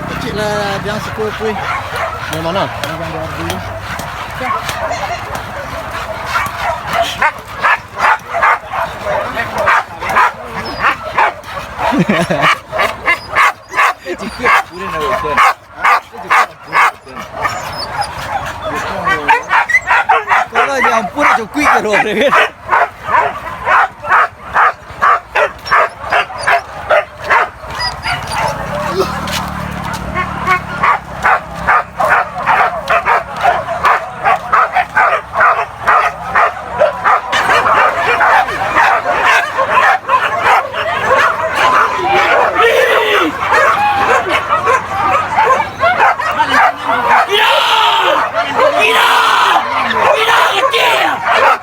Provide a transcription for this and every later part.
Kecil lah yang sepuluh. Yang mana? Yang dia dulu. Cikgu boleh nak ikut. Kalau dia ampun cukup ke roh dia.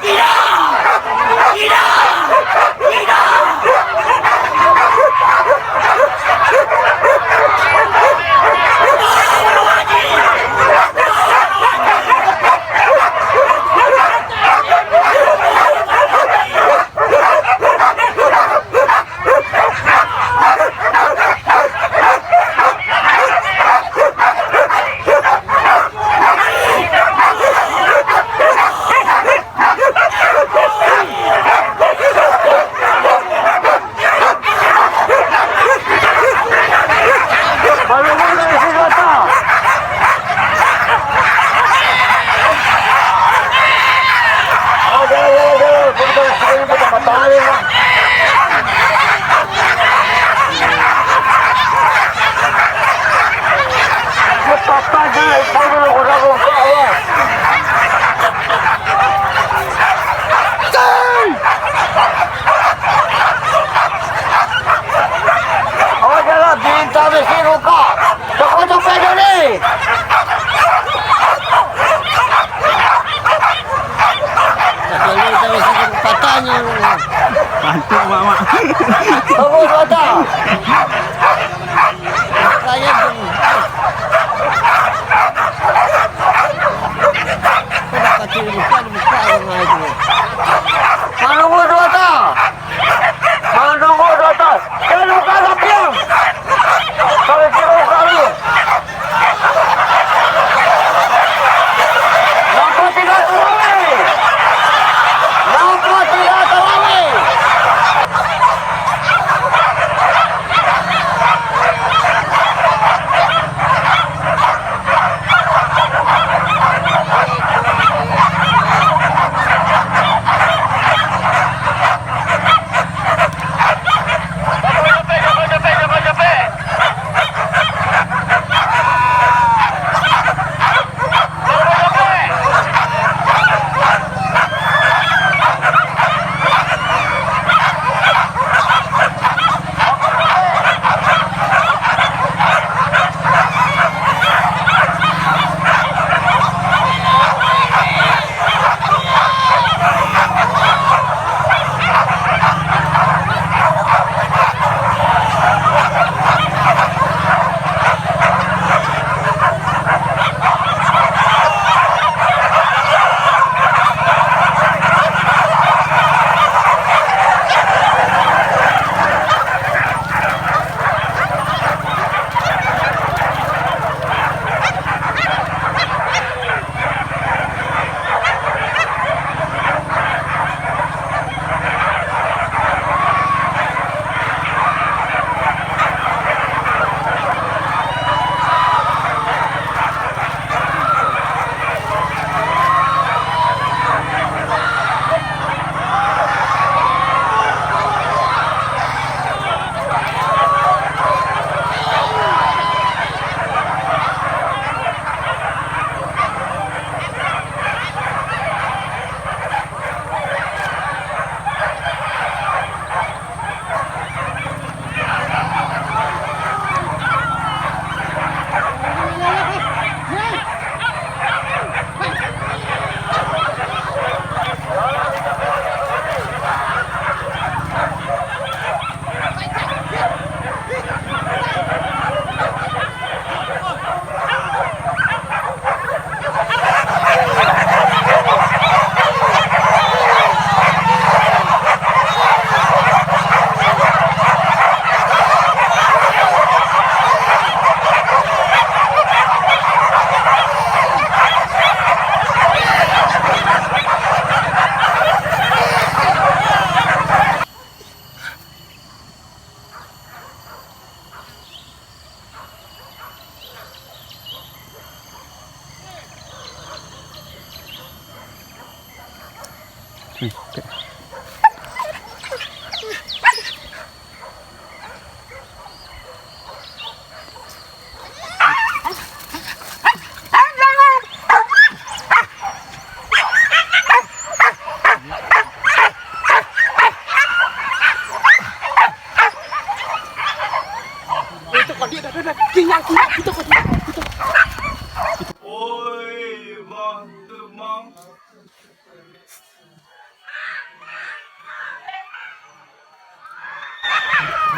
Tidak!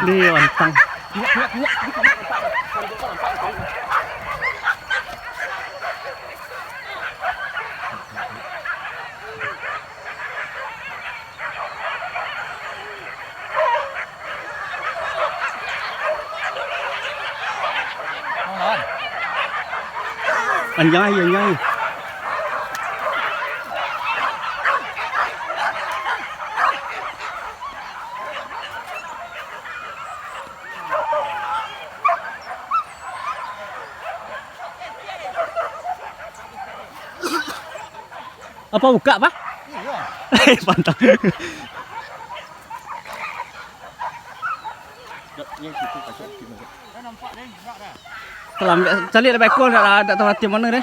Dia ontang. Anh nhai. Apa buka, Pak? Iya. Pantang. Kalau cari ada ekor tak tahu hati mana deh.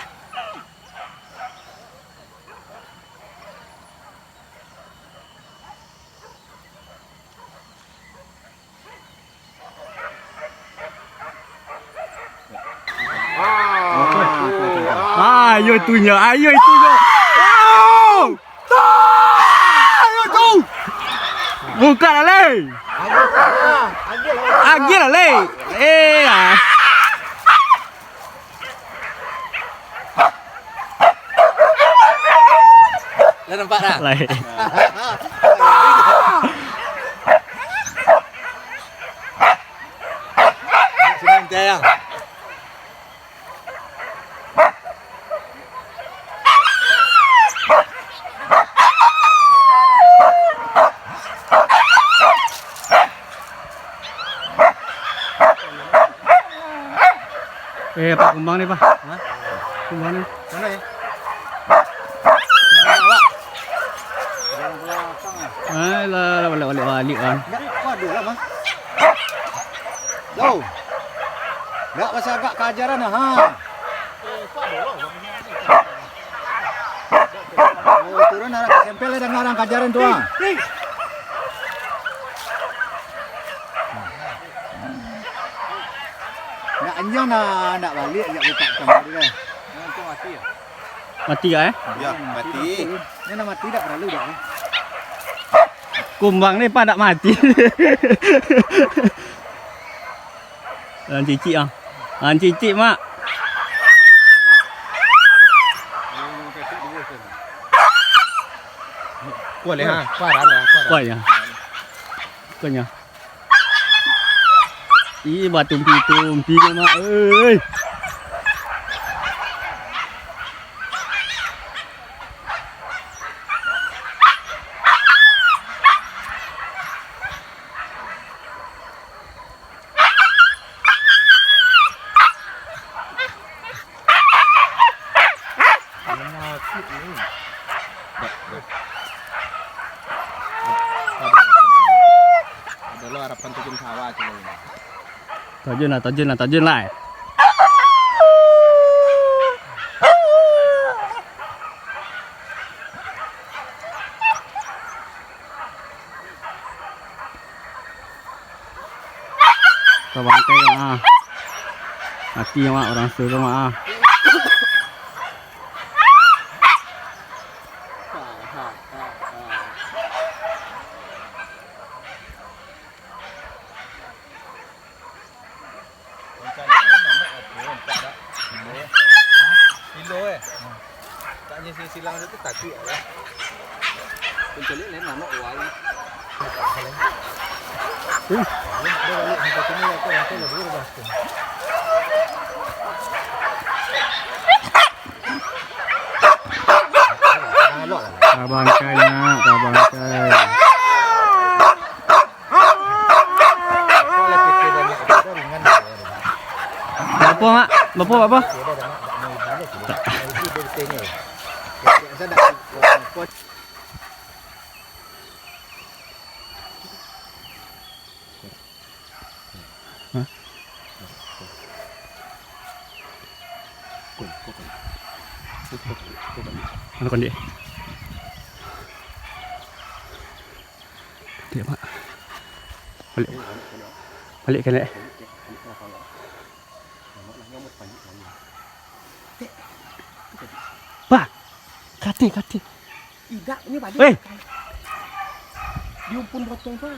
Ayo itunya. Ayo tu. Buka lah le. Agil lah le. Dah nampak dah? Lai. Senang jaya. Pak kumbang nih, Pak. Hah? Kumbang nih. Mana ya? Lah balik kan. Kau ada lah, Bang. Jauh. Tak pasal agak keajaran lah, ha. Oh, turun arah sempel lah dengan orang keajaran tu, ha. Nak anjang nak balik, nak buka kamar dia. Nanti mati ya? Mati kah Ya, mati. Dia nak mati tak perlu dah. Kumbang ni Pak tak mati. Dan cicik ah. Cicik mak. Kuat leh ha. Kuat dah. Kuatnya. Kuatnya. Ih, batu tumpi ke mak ơi. Adalah harapan terjun sawah cuma. Terjun lại. Kau bangkai mak. Mati mak orang suruh mak. Tanya silang itu takut ya. Pencuri lain nama uang. Dia balik sampai sini aku rasa lebih rebah tu. Bangkai nak, bangkai. Bapa mak, bapa. Mana kon dia? Dia mak. Balik. Balik kan lek. Pak. Kati. Tidak, ini balik. Weh. Diumpun potong pak.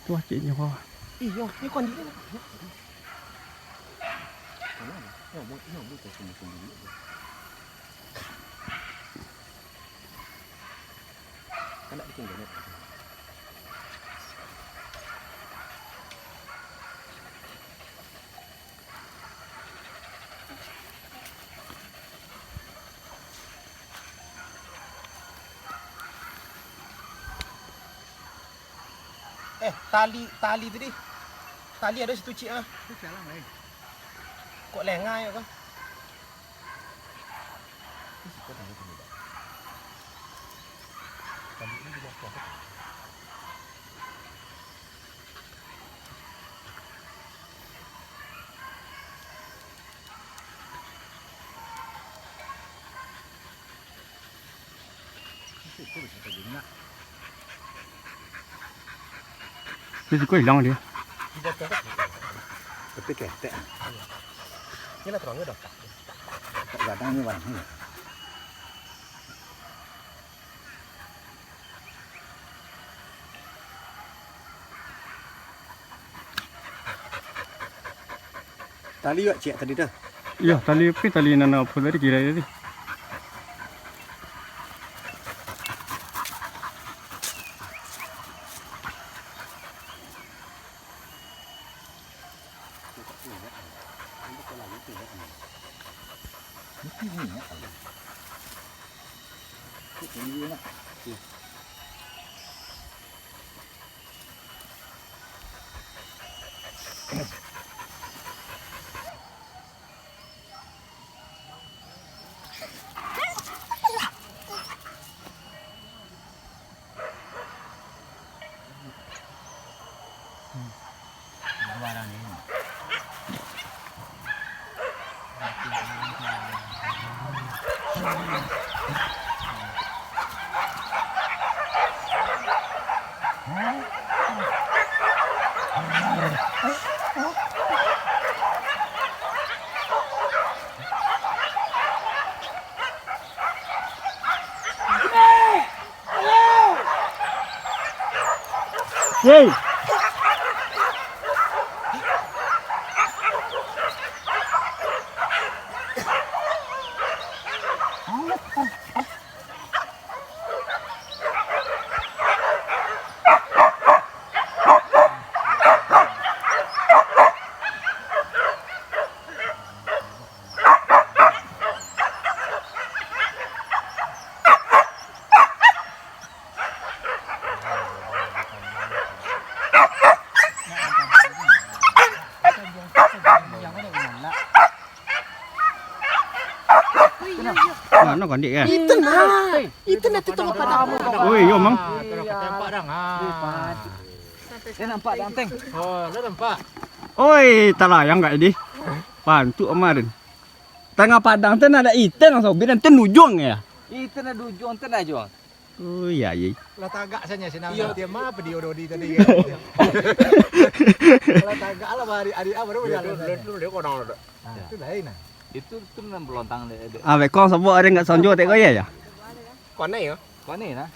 Tua cik ni kau. Iyo, ini kon dia. Kan nak bikin gini. Tali tadi. Tali ada situ cik ah. Kok lengai kan? Dia suka hilang dia. Tapi ketek. Ini lah terangnya dah. Tak gadang ni bang. Tali juga cik tadi dah. Ya, tali nana apa tadi kira tadi. Barang ni. Hey. Mana kan dia? Itu nah tengok pada aku. Oi, yo mang. Tempat dah. Dia nampak ganteng. Oh, lo nampak. Oi, tak layang kat ini. Bantu amarin. Tengah padang tu ada ikan langsung bidan tu nujung ya. Itu nak dujung, tu nak jual. Oh iya iya. Lah tagak saja senang dia mah apa dia ododi tadi. Lah tagak lah hari apa baru dia kodang. Itu lain nah. Itu nan belontang deh. Ah, kau sebut ada enggak sonjo tak kau ya? Kone ya? Kone nah.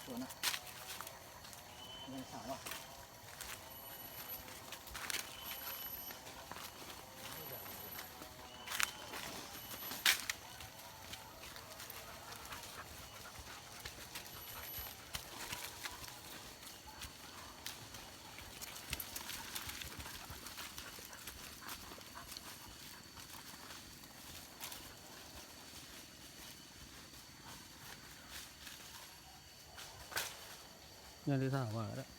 ตัวนะยังสาวเนาะ ยังได้ถามว่าแล้ว